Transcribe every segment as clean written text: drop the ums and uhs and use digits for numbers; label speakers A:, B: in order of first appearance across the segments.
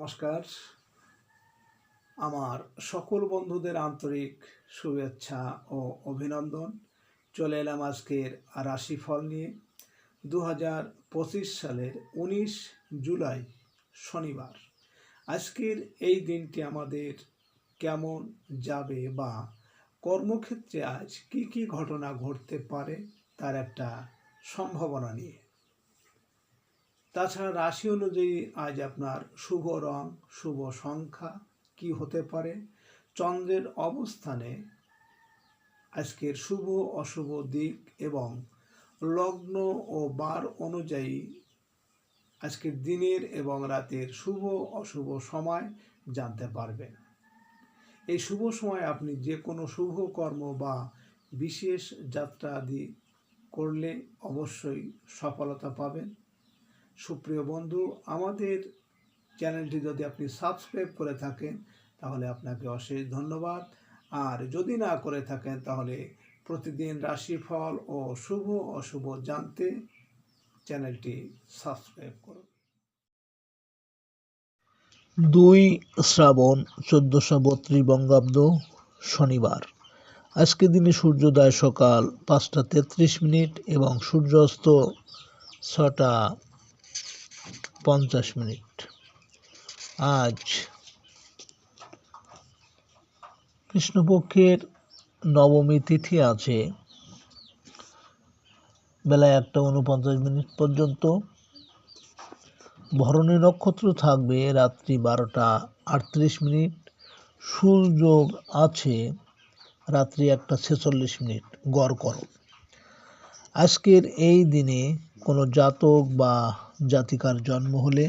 A: নমস্কার। আমার সকল বন্ধুদের আন্তরিক শুভেচ্ছা ও অভিনন্দন। চলে এলাম আজকের রাশিফল নিয়ে। 2025 সালের 19 জুলাই শনিবার। আজকের এই দিনটি আমাদের কেমন যাবে বা কর্মক্ষেত্রে আজ কি কি ঘটনা ঘটতে পারে তার একটা সম্ভাবনা নিয়ে। তাছাড়া রাশি অনুযায়ী আজ আপনার শুভ রং, শুভ সংখ্যা কি হতে পারে, চন্দ্রের অবস্থানে আজকের শুভ অশুভ দিক এবং লগ্ন ও বার অনুযায়ী আজকের দিনের এবং রাতের শুভ অশুভ সময় জানতে পারবেন। এই শুভ সময় আপনি যে কোনো শুভ কর্ম বা বিশেষ যাত্রা আদি করলে অবশ্যই সফলতা পাবেন। সুপ্রিয় বন্ধু, আমাদের চ্যানেলটি যদি আপনি সাবস্ক্রাইব করে থাকেন তাহলে আপনাকে অশেষ ধন্যবাদ। আর যদি না করে থাকেন তাহলে প্রতিদিন রাশিফল ও শুভ অশুভ জানতে চ্যানেলটি সাবস্ক্রাইব করুন।
B: 2 শ্রাবণ 1432 বঙ্গাব্দ শনিবার। আজকে দিনে সূর্যোদয় সকাল 5:33 এবং সূর্যাস্ত 6:50। আজ কৃষ্ণপক্ষের নবমী তিথি আছে বেলা 1:49 পর্যন্ত। ভরণী নক্ষত্র থাকবে রাত্রি 12:38। সূর্যোগ আছে রাত্রি 1:46। গড় করো। আজকের এই দিনে কোনো জাতক বা জাতিকার জন্ম হলে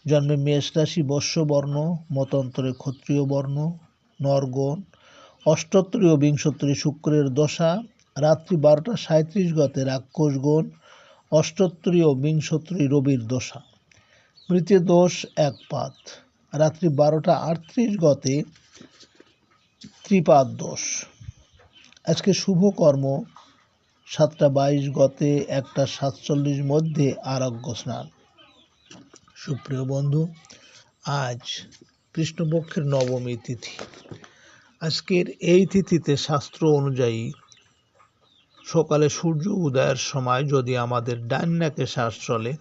B: জন্মে মেষ রাশি, বর্ষবর্ণ, মতান্তরে ক্ষত্রিয় বর্ণ, নরগণ, অষ্টোত্তরী ও বিংশোত্তরী শুক্রের দশা, রাত্রি 12:37 গতে রাক্ষসগণ, অষ্টোত্তরী ও বিংশোত্তরী রবির দশা, মৃত্যু দোষ 1 পাদ, রাত্রি 12:38 গতে ত্রিপাদ দোষ। আজকে শুভ কর্ম 7:22 গতে 1:47 মধ্যে আরোগ্য স্নান। সুপ্রিয় বন্ধু, আজ কৃষ্ণপক্ষের নবমী তিথি। আজকের এই তিথিতে শাস্ত্র অনুযায়ী সকালে সূর্য উদয়ের সময় যদি আমাদের ডান নাকে শ্বাস চলে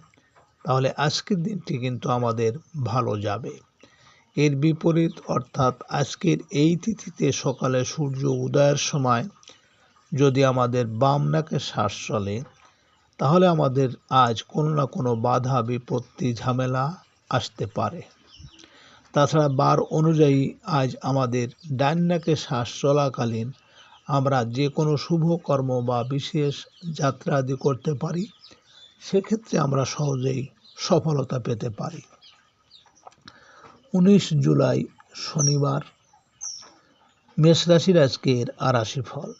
B: তাহলে আজকের দিনটি কিন্তু আমাদের ভালো যাবে। এর বিপরীত অর্থাৎ আজকের এই তিথিতে সকালে সূর্য উদয়ের সময় যদি আমাদের বাম নাকে শ্বাস চলে তাহলে আমাদের আজ কোনো না কোনো বাধা বিপত্তি ঝামেলা আসতে পারে। তাছাড়া বার অনুযায়ী আজ আমাদের ডান নাকে শ্বাস চলাকালীন আমরা যে কোনো শুভ কর্ম বা বিশেষ যাত্রা আদি করতে পারি, সেক্ষেত্রে আমরা সহজেই সফলতা পেতে পারি। 19 জুলাই শনিবার। মেষ রাশির আজকের রাশিফল।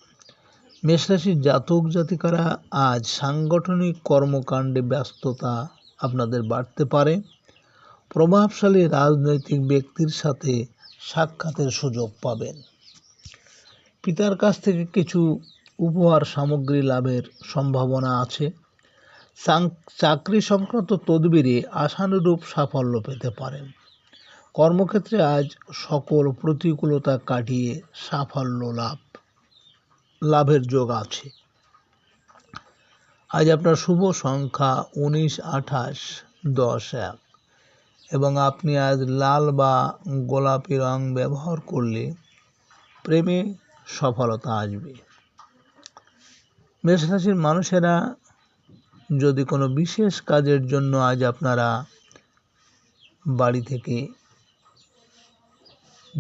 B: মেষ রাশির জাতক জাতিকারা আজ সাংগঠনিক কর্মকাণ্ডে ব্যস্ততা আপনাদের বাড়তে পারে। প্রভাবশালী রাজনৈতিক ব্যক্তির সাথে সাক্ষাতের সুযোগ পাবেন। পিতার কাছ থেকে কিছু উপহার সামগ্রী লাভের সম্ভাবনা আছে। চাকরি সংক্রান্ত তদবিরে আশানুরূপ সাফল্য পেতে পারেন। কর্মক্ষেত্রে আজ সকল প্রতিকূলতা কাটিয়ে সাফল্য লাভের যোগ আছে। আজ আপনার শুভ সংখ্যা 19, 28, 10, 1 এবং আপনি আজ লাল বা গোলাপি রং ব্যবহার করলে প্রেমে সফলতা আসবে। মেষ রাশির মানুষেরা যদি কোনো বিশেষ কাজের জন্য আজ আপনারা বাড়ি থেকে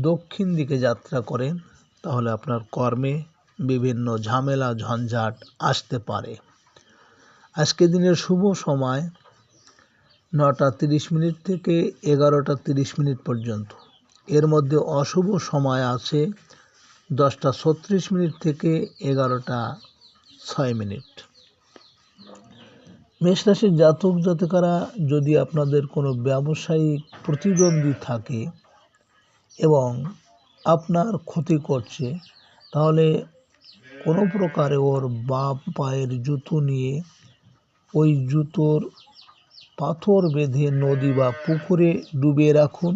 B: দক্ষিণ দিকে যাত্রা করেন তাহলে আপনার কর্মে বিভিন্ন ঝামেলা ঝঞ্ঝাট আসতে পারে। আজকে দিনের শুভ সময় 9:30 থেকে 11:30 পর্যন্ত। এর মধ্যে অশুভ সময় আছে 10:36 থেকে 11:06। মেষ রাশির জাতক জাতিকারা যদি আপনাদের কোনো ব্যবসায়িক প্রতিদ্বন্দ্বী থাকে এবং আপনার ক্ষতি করছে তাহলে কোনো প্রকারে ওর বাম পায়ের জুতো নিয়ে ওই জুতোর পাথর বেঁধে নদী বা পুকুরে ডুবিয়ে রাখুন।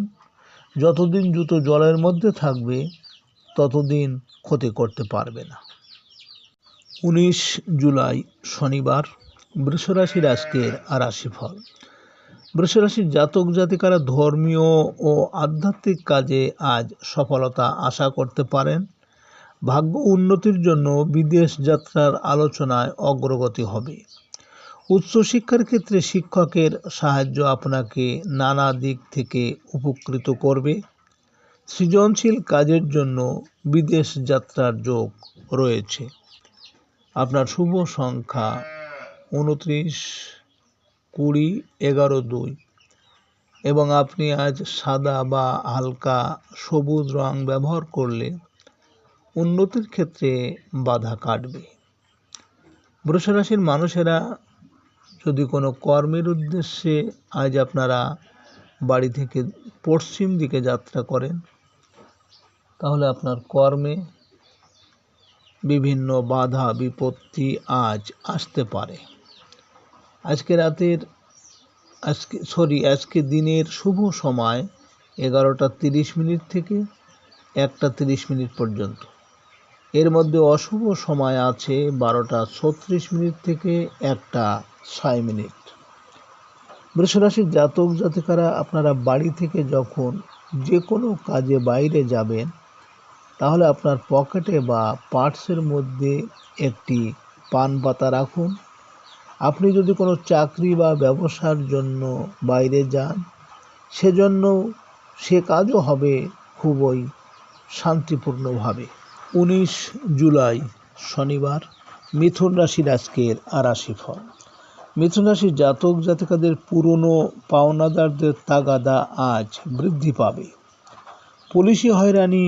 B: যতদিন জুতো জলের মধ্যে থাকবে ততদিন ক্ষতি করতে পারবে না। 19 জুলাই শনিবার, বৃষরাশির আজকের রাশিফল। বৃষরাশির জাতক জাতিকারা ধর্মীয় ও আধ্যাত্মিক কাজে আজ সফলতা আশা করতে পারেন। ভাগ্য উন্নতির জন্য বিদেশ যাত্রার আলোচনায় অগ্রগতি হবে। উচ্চশিক্ষার ক্ষেত্রে শিক্ষকের সাহায্য আপনাকে নানা দিক থেকে উপকৃত করবে। সৃজনশীল কাজের জন্য বিদেশ যাত্রার যোগ রয়েছে। আপনার শুভ সংখ্যা 29, 20, 11, 2 এবং আপনি আজ সাদা বা হালকা সবুজ রং ব্যবহার করলে উন্নতির ক্ষেত্রে বাধা কাটবে। বৃষরাশির মানুষেরা যদি কোনো কর্মের উদ্দেশ্যে আজ আপনারা বাড়ি থেকে পশ্চিম দিকে যাত্রা করেন, তাহলে আপনার কর্মে বিভিন্ন বাধা বিপত্তি আজ আসতে পারে। আজকে দিনের শুভ সময় 11:30 থেকে 1:30 পর্যন্ত। এর মধ্যে অশুভ সময় আছে 12:36 থেকে 1:06। বৃষরাশির জাতক জাতিকারা আপনারা বাড়ি থেকে যখন যে কোনো কাজে বাইরে যাবেন, তাহলে আপনার পকেটে বা পার্সের মধ্যে একটি পান পাতা রাখুন। আপনি যদি কোনো চাকরি বা ব্যবসার জন্য বাইরে যান, সেজন্য সে কাজও হবে খুবই শান্তিপূর্ণভাবে। 19 জুলাই শনিবার, মিথুন রাশির আজকের রাশিফল। মিথুন রাশির জাতক জাতিকাদের পুরনো পাওনাদারদের তাগাদা আজ বৃদ্ধি পাবে। পুলিশি হয়রানি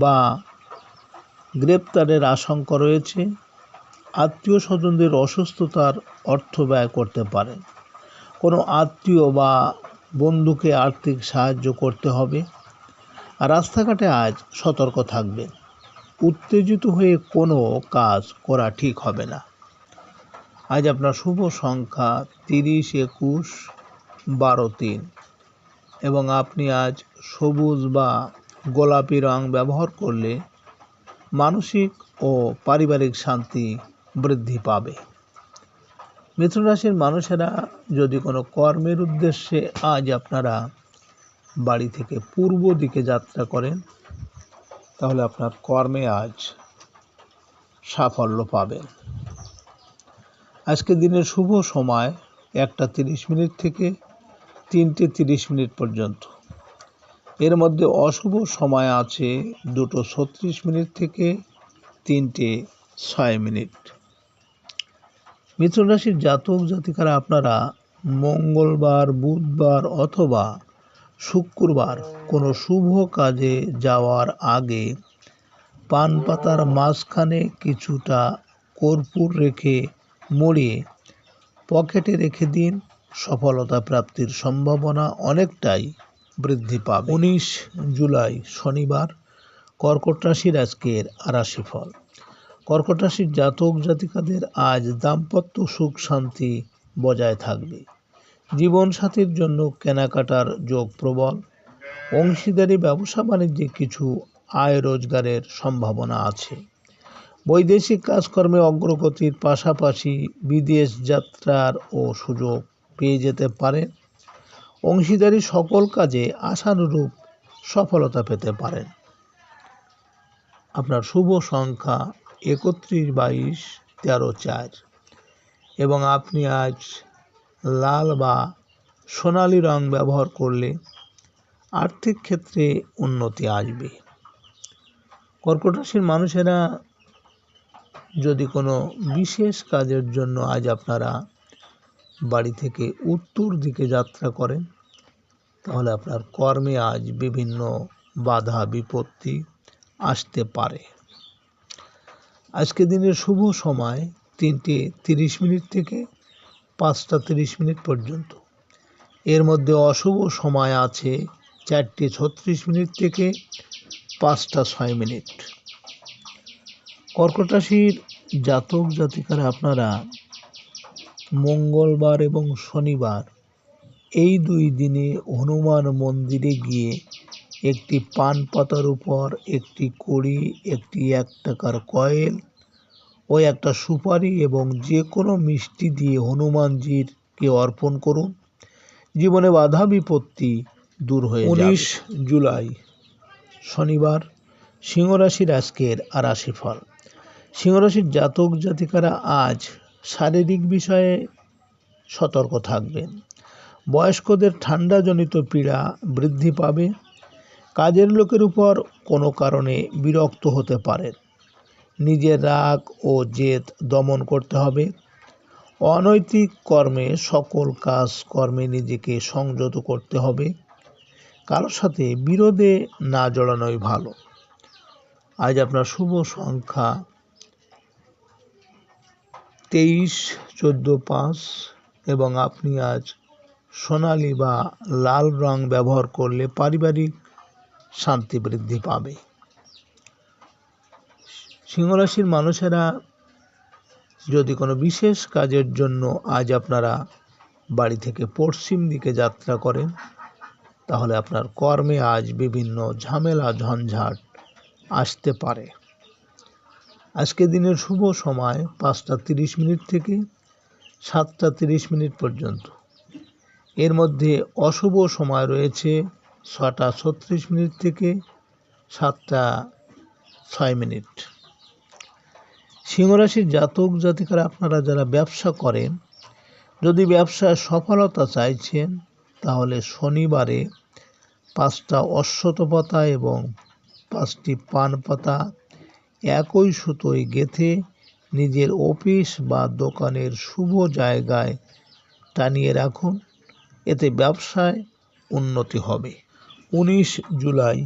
B: বা গ্রেপ্তারের আশঙ্কা রয়েছে। আত্মীয় স্বজনদের অসুস্থতার অর্থ ব্যয় করতে পারেন। কোনো আত্মীয় বা বন্ধুকে আর্থিক সাহায্য করতে হবে। আর রাস্তাঘাটে আজ সতর্ক থাকবেন। উত্তেজিত হয়ে কোনো কাজ করা ঠিক হবে না। আজ আপনার শুভ সংখ্যা 30, 21, 12, 3 এবং আপনি আজ সবুজ বা গোলাপি রং ব্যবহার করলে মানসিক ও পারিবারিক শান্তি বৃদ্ধি পাবে। মিথুন রাশির মানুষেরা যদি কোনো কর্মের উদ্দেশ্যে আজ আপনারা বাড়ি থেকে পূর্ব দিকে যাত্রা করেন, তাহলে আপনার কর্মে আজ সাফল্য পাবেন। আজকে দিনের শুভ সময় 1:30 থেকে 3:30 পর্যন্ত। এর মধ্যে অশুভ সময় আছে 2:36 থেকে 3:06। মিথুন রাশির জাতক জাতিকারা আপনারা মঙ্গলবার, বুধবার অথবা শুক্রবার কোনো শুভ কাজে যাওয়ার আগে পান পাতার মাঝখানে কিছুটা কর্পূর রেখে মুড়িয়ে পকেটে রেখে দিন। সফলতা প্রাপ্তির সম্ভাবনা অনেকটাই বৃদ্ধি পাবে। 19 জুলাই শনিবার, কর্কট রাশির আজকের রাশিফল। কর্কট রাশির জাতক জাতিকাদের আজ দাম্পত্য সুখ শান্তি বজায় থাকবে। জীবনসাথীর জন্য কেনাকাটার যোগ প্রবল। অংশীদারি ব্যবসা বাণিজ্যে কিছু আয় রোজগারের সম্ভাবনা আছে। বৈদেশিক কাজকর্মে অগ্রগতির পাশাপাশি বিদেশ যাত্রার ও সুযোগ পেয়ে যেতে পারেন। অংশীদারি সকল কাজে আশানুরূপ সফলতা পেতে পারেন। আপনার শুভ সংখ্যা 31, 22, 13, 4 এবং আপনি আজ লাল বা সোনালী রং ব্যবহার করলে আর্থিক ক্ষেত্রে উন্নতি আসবে। কর্কট রাশির মানুষেরা যদি কোনো বিশেষ কাজের জন্য আজ আপনারা বাড়ি থেকে উত্তর দিকে যাত্রা করেন, তাহলে আপনার কর্মে আজ বিভিন্ন বাধা বিপত্তি আসতে পারে। আজকে দিনের শুভ সময় 3:30 থেকে 5:30 পর্যন্ত। এর মধ্যে অশুভ সময় আছে 4:36 থেকে 5:06। কর্কট রাশির জাতক জাতিকারা আপনারা মঙ্গলবার এবং শনিবার এই 2 দিনে হনুমান মন্দিরে গিয়ে একটি পান পাতার উপর একটি কড়ি, একটি 1 টাকার কয়েন ও একটা সুপারি এবং যে কোনো মিষ্টি দিয়ে হনুমানজিকে অর্পণ করুন। জীবনে বাধা বিপত্তি দূর হয়ে যাবে। 19 জুলাই শনিবার, সিংহরাশির আজকের রাশিফল। সিংহরাশির জাতক জাতিকারা আজ শারীরিক বিষয়ে সতর্ক থাকবেন। বয়স্কদের ঠান্ডাজনিত পীড়া বৃদ্ধি পাবে। কাজের লোকের উপর কোনো কারণে বিরক্ত হতে পারেন। নিজের রাগ ও জেদ দমন করতে হবে। অনৈতিক কর্মে সকল কাজকর্মে নিজেকে সংযত করতে হবে। কারোর সাথে বিরোধে না জড়ানোই ভালো। আজ আপনার শুভ সংখ্যা 23, 14, 5 এবং আপনি আজ সোনালী বা লাল রং ব্যবহার করলে পারিবারিক শান্তি বৃদ্ধি পাবে। সিংহরাশির মানুষেরা যদি কোনো বিশেষ কাজের জন্য আজ আপনারা বাড়ি থেকে পশ্চিম দিকে যাত্রা করেন, তাহলে আপনার কর্মে আজ বিভিন্ন ঝামেলা ঝঞ্ঝাট আসতে পারে। আজকে দিনের শুভ সময় 5:30 থেকে 7:30 পর্যন্ত। এর মধ্যে অশুভ সময় রয়েছে 6:36 থেকে 7:06। সিংহরাশির জাতক জাতিকারা আপনারা যারা ব্যবসা করেন, যদি ব্যবসায় সফলতা চাইছেন, তাহলে শনিবারে 5টা অশ্বত্থ পাতা এবং 5টি পান পাতা একই সুতোয় গেঁথে নিজের অফিস বা দোকানের শুভ জায়গায় টানিয়ে রাখুন। এতে ব্যবসায় উন্নতি হবে। 19 জুলাই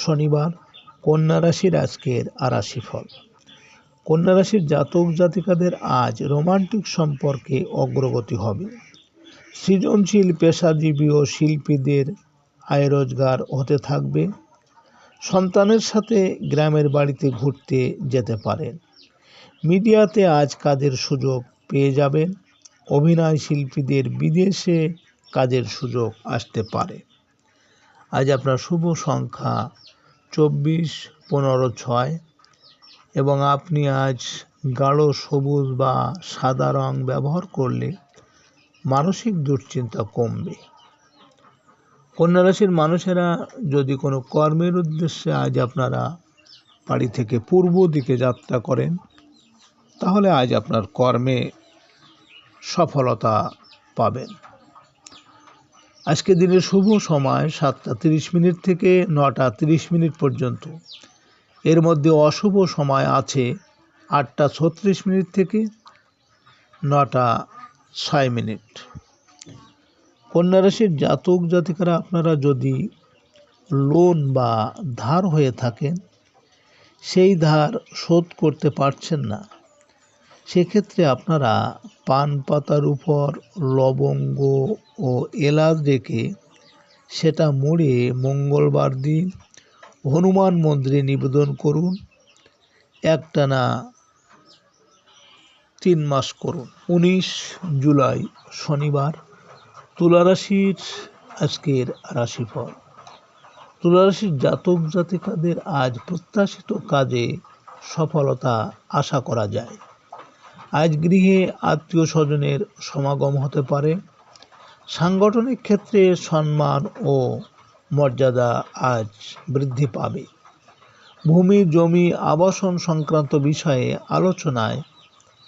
B: শনিবার, কন্যা রাশির আজকের রাশিফল। কন্যা রাশির জাতক জাতিকাদের আজ রোমান্টিক সম্পর্কে অগ্রগতি হবে। সৃজনশীল পেশাজীবী ও শিল্পীদের আয় রোজগার হতে থাকবে। সন্তানের সাথে গ্রামের বাড়িতে ঘুরতে যেতে পারেন। মিডিয়াতে আজ কাজের সুযোগ পেয়ে যাবেন। অভিনয় শিল্পীদের বিদেশে কাজের সুযোগ আসতে পারে। আজ আপনার শুভ সংখ্যা 24, 15, 6 এবং আপনি আজ গাঢ় সবুজ বা সাদা রং ব্যবহার করলে মানসিক দুশ্চিন্তা কমবে। কন্যা রাশির মানুষেরা যদি কোনো কর্মের উদ্দেশ্যে আজ আপনারা বাড়ি থেকে পূর্ব দিকে যাত্রা করেন, তাহলে আজ আপনার কর্মে সফলতা পাবেন। আজকে দিনের শুভ সময় 7:30 থেকে 9:30 পর্যন্ত। এর মধ্যে অশুভ সময় আছে 8:36 থেকে 9:06। কন্যা রাশির জাতক জাতিকারা আপনারা যদি লোন বা ধার হয়ে থাকেন, সেই ধার শোধ করতে পারছেন না, সেক্ষেত্রে আপনারা পান পাতার উপর লবঙ্গ ও এলাচ রেখে সেটা মুড়ে মঙ্গলবার দিন হনুমান মন্দিরে নিবেদন করুন। একটানা 3 মাস করুন। 19 জুলাই শনিবার, তুলা রাশির আজকের রাশিফল। তুলা রাশির জাতক জাতিকাদের আজ প্রত্যাশিত কাজে সফলতা আশা করা যায়। আজ গৃহে আত্মীয় স্বজনের সমাগম হতে পারে। সাংগঠনিক ক্ষেত্রে সম্মান ও মর্যাদা আজ বৃদ্ধি পাবে। ভূমি জমি আবাসন সংক্রান্ত বিষয়ে আলোচনায়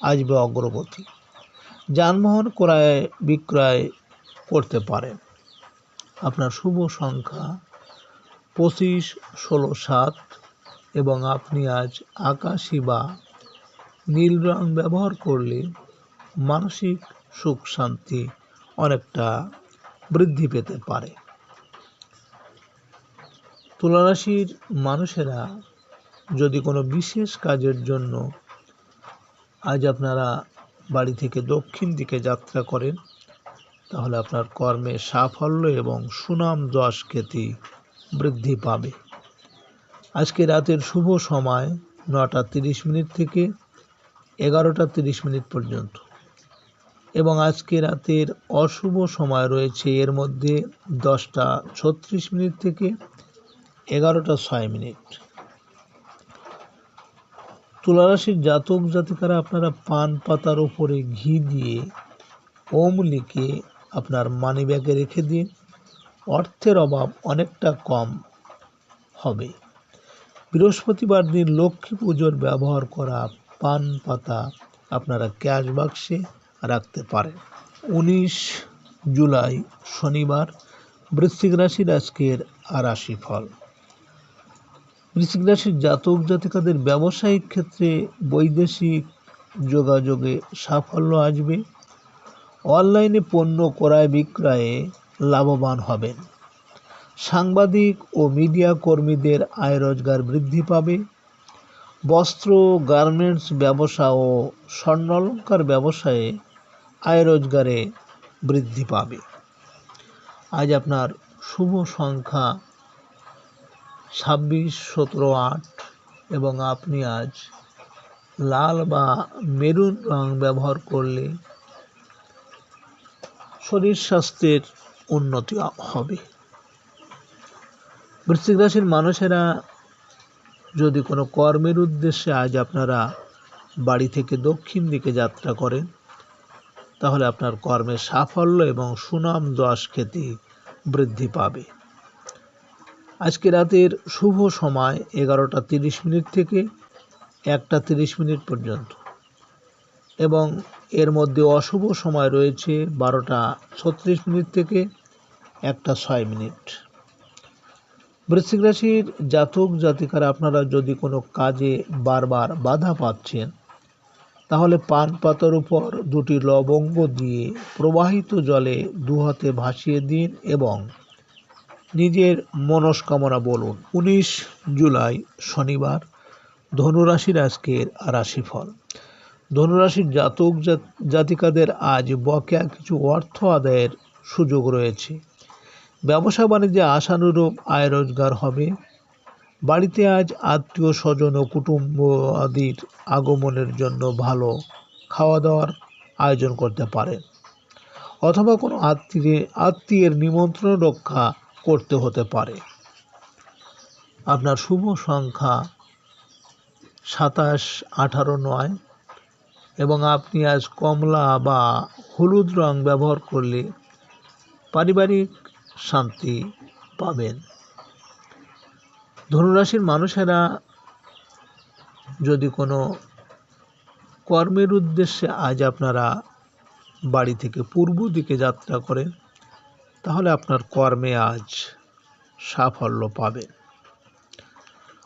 B: আসবে অগ্রগতি। যানবাহন ক্রয় বিক্রয় করতে পারেন। আপনার শুভ সংখ্যা 25, 16, 7 এবং আপনি আজ আকাশী বা নীল রং ব্যবহার করলে মানসিক সুখ শান্তি অনেকটা বৃদ্ধি পেতে পারে। তুলা রাশির মানুষেরা যদি কোনো বিশেষ কাজের জন্য আজ আপনারা বাড়ি থেকে দক্ষিণ দিকে যাত্রা করেন, তাহলে আপনার কর্মে সাফল্য এবং সুনাম যশ খ্যাতি বৃদ্ধি পাবে। আজকে রাতের শুভ সময় 9:30 থেকে 11:30 পর্যন্ত। এবং আজকে রাতের অশুভ সময় রয়েছে এর মধ্যে 10:36 থেকে 11:06। তুলারাশির জাতক জাতিকারা আপনারা পান পাতার উপরে ঘি দিয়ে ওম লিখে আপনার মানি ব্যাগে রেখে দিন, অর্থের অভাব অনেকটা কম হবে। বৃহস্পতিবার দিন লক্ষ্মী পুজোর ব্যবহার করা পান পাতা আপনারা ক্যাশ বাক্সে রাখতে পারেন। 19 জুলাই শনিবার বৃশ্চিক রাশির আজকের রাশিফল। বৃশ্চিক রাশির জাতক জাতিকাদের ব্যবসায়িক ক্ষেত্রে বৈদেশিক যোগাযোগে সাফল্য আসবে। অনলাইনে পণ্য ক্রয় বিক্রয়ে লাভবান হবেন। সাংবাদিক ও মিডিয়া কর্মীদের আয় রোজগার বৃদ্ধি পাবে। বস্ত্র, গার্মেন্টস ব্যবসা ও স্বর্ণালংকার ব্যবসায়ে আয় রোজগারে বৃদ্ধি পাবে। আজ আপনার শুভ সংখ্যা 26, 17, 8 এবং আপনি আজ লাল বা মেরুন রং ব্যবহার করলে শরীর স্বাস্থ্যের উন্নতি হবে। বৃশ্চিক রাশির মানুষেরা যদি কোনো কর্মের উদ্দেশ্যে আজ আপনারা বাড়ি থেকে দক্ষিণ দিকে যাত্রা করেন, তাহলে আপনার কর্মের সাফল্য এবং সুনাম যশ খ্যাতি বৃদ্ধি পাবে। আজকে রাতের শুভ সময় 11:30 থেকে 1:30 পর্যন্ত এবং এর মধ্যে অশুভ সময় রয়েছে 12:36 থেকে 1:06। বৃশ্চিক রাশির জাতক জাতিকারা আপনারা যদি কোনো কাজে বারবার বাধা পাচ্ছেন, তাহলে পান পাতার উপর 2টি লবঙ্গ দিয়ে প্রবাহিত জলে 2 হাতে ভাসিয়ে দিন এবং নিজের মনস্কামনা বলুন। 19 জুলাই শনিবার ধনুরাশির আজকের রাশিফল। ধনুরাশির জাতক জাতিকাদের আজ বকেয়া কিছু অর্থ আদায়ের সুযোগ রয়েছে। ব্যবসা বাণিজ্যে আশানুরূপ আয় রোজগার হবে। বাড়িতে আজ আত্মীয় স্বজন ও কুটুম্ব আদির আগমনের জন্য ভালো খাওয়া দাওয়ার আয়োজন করতে পারেন, অথবা কোনো আত্মীয়ের নিমন্ত্রণ রক্ষা করতে হতে পারে। আপনার শুভ সংখ্যা 27, 18, 9 এবং আপনি আজ কমলা বা হলুদ রং ব্যবহার করলে পারিবারিক শান্তি পাবেন। ধনুরাশির মানুষেরা যদি কোনো কর্মের উদ্দেশ্যে আজ আপনারা বাড়ি থেকে পূর্ব দিকে যাত্রা করেন, তাহলে আপনার কর্মে আজ সাফল্য পাবেন।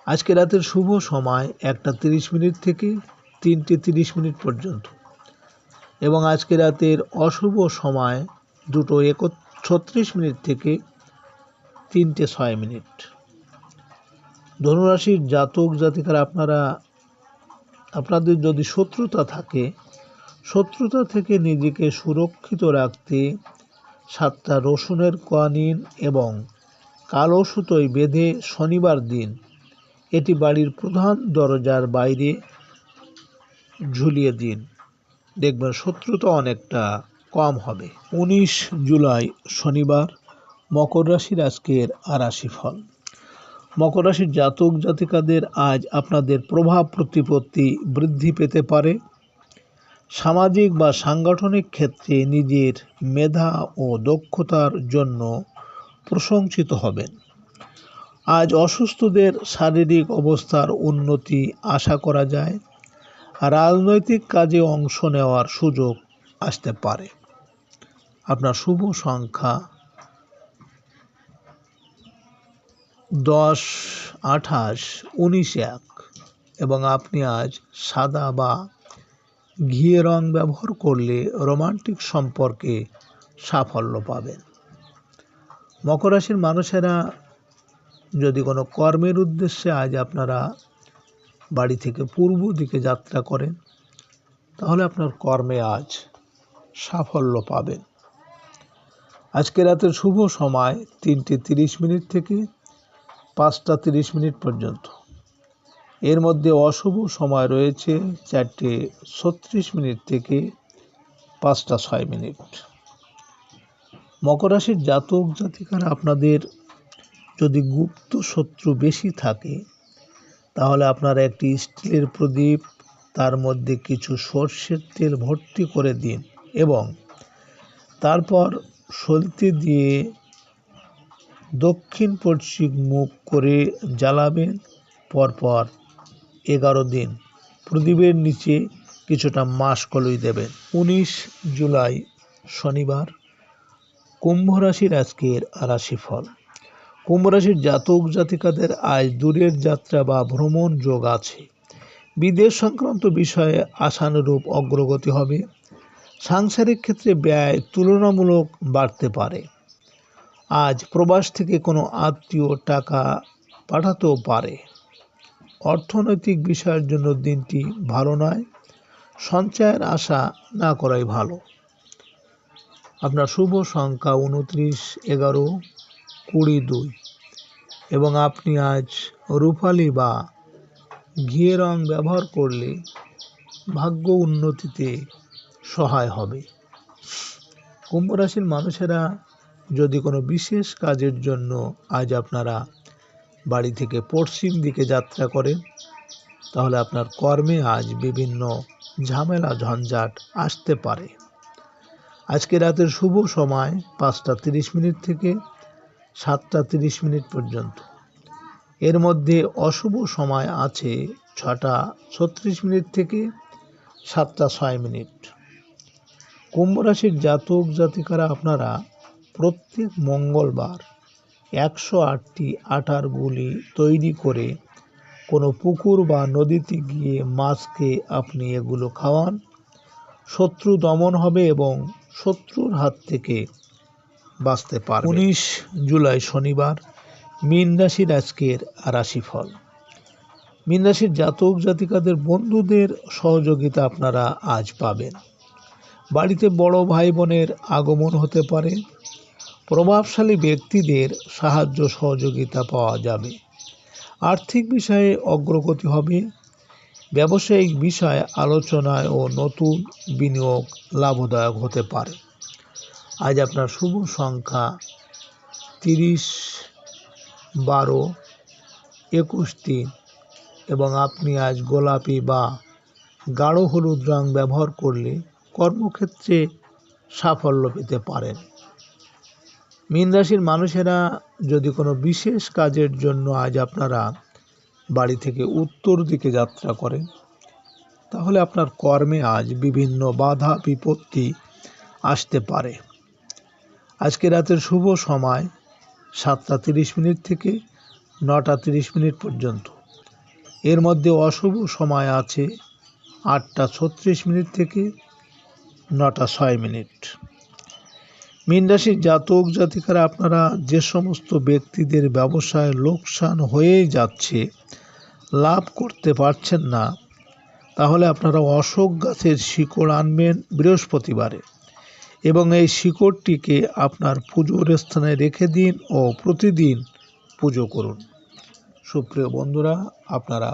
B: আজকে রাতের শুভ সময় 1:30 থেকে 3:30 পর্যন্ত এবং আজকে রাতের অশুভ সময় 2:36 থেকে 3:06। ধনুরাশির জাতক জাতিকারা আপনাদের যদি শত্রুতা থাকে, শত্রুতা থেকে নিজেকে সুরক্ষিত রাখতে 7টা রসুনের কোয়া নিন এবং কালো সুতোয় বেঁধে শনিবার দিন এটি বাড়ির প্রধান দরজার বাইরে ঝুলিয়ে দিন। দেখবেন শত্রুতা অনেকটা কম হবে। 19 জুলাই শনিবার মকর রাশির আজকের রাশিফল। মকর রাশির জাতক জাতিকাদের আজ আপনাদের প্রভাব প্রতিপত্তি বৃদ্ধি পেতে পারে। সামাজিক বা সাংগঠনিক ক্ষেত্রে নিজের মেধা ও দক্ষতার জন্য প্রশংসিত হবেন। আজ অসুস্থদের শারীরিক অবস্থার উন্নতি আশা করা যায়। রাজনৈতিক কাজে অংশ নেওয়ার সুযোগ আসতে পারে। আপনার শুভ সংখ্যা 10, 28, 19, 1 এবং আপনি আজ সাদা বা ঘিয়ে রং ব্যবহার করলে রোমান্টিক সম্পর্কে সাফল্য পাবেন। মকর রাশির মানুষেরা যদি কোনো কর্মের উদ্দেশ্যে আজ আপনারা বাড়ি থেকে পূর্ব দিকে যাত্রা করেন, তাহলে আপনার কর্মে আজ সাফল্য পাবেন। আজকে রাতের শুভ সময় 3:30 থেকে 5:30 পর্যন্ত। এর মধ্যে অশুভ সময় রয়েছে 4:36 থেকে 5:06। মকর রাশির জাতক জাতিকারা, আপনাদের যদি গুপ্ত শত্রু বেশি থাকে তাহলে আপনারা একটি স্টিলের প্রদীপ, তার মধ্যে কিছু সর্ষের তেল ভর্তি করে দিন এবং তারপর সলতে দিয়ে দক্ষিণ পশ্চিম মুখ করে জ্বালাবেন। পরপর 11 দিন প্রদীপের নিচে কিছুটা মাসকলাই দেবেন। 19 জুলাই শনিবার। কুম্ভ রাশির আজকের রাশিফল। কুম্ভ রাশির জাতক জাতিকাদের আজ দূরের যাত্রা বা ভ্রমণ যোগ আছে। বিদেশ সংক্রান্ত বিষয়ে আশানুরূপ অগ্রগতি হবে। সাংসারিক ক্ষেত্রে ব্যয় তুলনামূলক বাড়তে পারে। আজ প্রবাস থেকে কোনো আত্মীয় টাকা পাঠাতেও পারে। অর্থনৈতিক বিষয়ের জন্য দিনটি ভালো নয়। সঞ্চয়ের আশা না করাই ভালো। আপনার শুভ সংখ্যা 29, 11, 20, 2 এবং আপনি আজ রূপালি বা ঘিয়ে রং ব্যবহার করলে ভাগ্য উন্নতিতে সহায় হবে। কুম্ভ রাশির মানুষেরা যদি কোনো বিশেষ কাজের জন্য আজ আপনারা বাড়ি থেকে পশ্চিম দিকে যাত্রা করেন তাহলে আপনার কর্মে আজ বিভিন্ন ঝামেলা ঝঞ্ঝাট আসতে পারে। আজকে রাতের শুভ সময় 5:30 থেকে 7:30 পর্যন্ত। এর মধ্যে অশুভ সময় আছে 6:36 থেকে 7:06। কুম্ভ রাশির জাতক জাতিকারা, আপনারা প্রত্যেক মঙ্গলবার 108টি আটার গুলি তৈরি করে কোনো পুকুর বা নদীতে গিয়ে মাছকে আপনি এগুলো খাওয়ান। শত্রু দমন হবে এবং শত্রুর হাত থেকে বাঁচতে পারবেন। 19 জুলাই শনিবার। মীন রাশির আজকের রাশিফল। মীন রাশির জাতক জাতিকাদের বন্ধুদের সহযোগিতা আপনারা আজ পাবেন। বাড়িতে বড় ভাই বোনের আগমন হতে পারে। প্রভাবশালী ব্যক্তিদের সাহায্য সহযোগিতা পাওয়া যাবে। আর্থিক বিষয়ে অগ্রগতি হবে। ব্যবসায়িক বিষয়ে আলোচনায় ও নতুন বিনিয়োগ লাভদায়ক হতে পারে। আজ আপনার শুভ সংখ্যা 30, 12, 21, 3 এবং আপনি আজ গোলাপি বা গাঢ় হলুদ রং ব্যবহার করলে কর্মক্ষেত্রে সাফল্য পেতে পারেন। মীন রাশির মানুষেরা যদি কোনো বিশেষ কাজের জন্য আজ আপনারা বাড়ি থেকে উত্তর দিকে যাত্রা করেন তাহলে আপনার কর্মে আজ বিভিন্ন বাধা বিপত্তি আসতে পারে। আজকে রাতের শুভ সময় 7:30 থেকে 9:30 পর্যন্ত। এর মধ্যে অশুভ সময় আছে 8:36 থেকে 9:06। মীন রাশির জাতক জাতিকারা, আপনারা যে সমস্ত ব্যক্তিদের ব্যবসায় লোকসান হয়েই যাচ্ছে, লাভ করতে পারছেন না, তাহলে আপনারা অশোক গাছের শিকড় আনবেন বৃহস্পতিবারে এবং এই শিকড়টিকে আপনার পুজোর স্থানে রেখে দিন ও প্রতিদিন পুজো করুন। সুপ্রিয় বন্ধুরা, আপনারা